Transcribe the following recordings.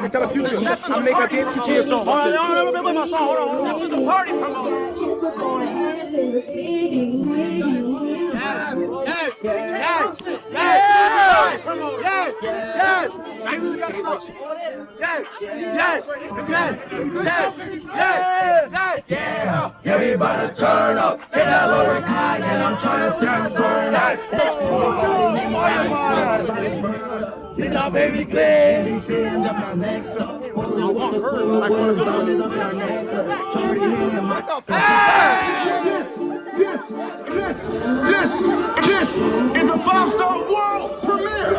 can tell the future. I'm making a dance to your song. Hold on, wait, my song. Hold on. Let the party come on. Yes, yes, yes, yes, yes, yes, yes, yes, yes, yes, yes, yeah. Everybody turn up, get that lower high, and I'm trying to sing turn up. Get that baby clear. This is a 5-star world premiere.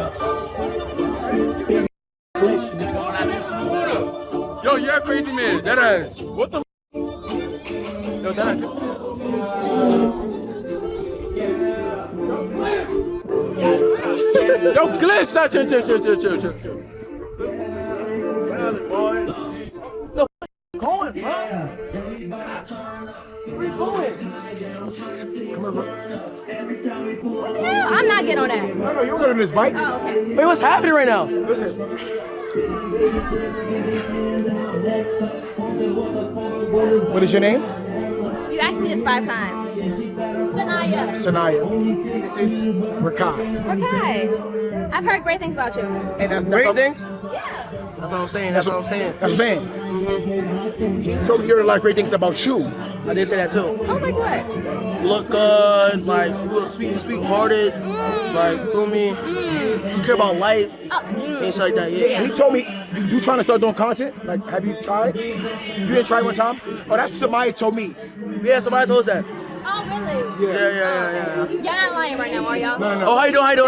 Yo, you're a crazy man. That ass. What the? Yo, that ass. Yo, Glitch, chill. No, Going, bro. Where you going? Hell, I'm not getting on that. No, you're on this bike. Oh, okay. Wait, what's happening right now? Listen. What is your name? You asked me this 5 times. Sanaya. Sanaya. This is Rakai. Okay. I've heard great things about you. And that's Great thing? Yeah. That's what I'm saying. That's what I'm saying. That's what I'm saying. He told me you heard a lot of great things about you. I did say that too. Oh, like what? Look good, like real sweet-hearted, like feel me. You care about life and shit like that. Yeah. He told me you trying to start doing content. Like, have you tried? You didn't try one time? Oh, that's what Samaya told me. Yeah, somebody told us that. Oh, really? Yeah. Y'all not lying right now, are y'all? No. Oh, how you doing?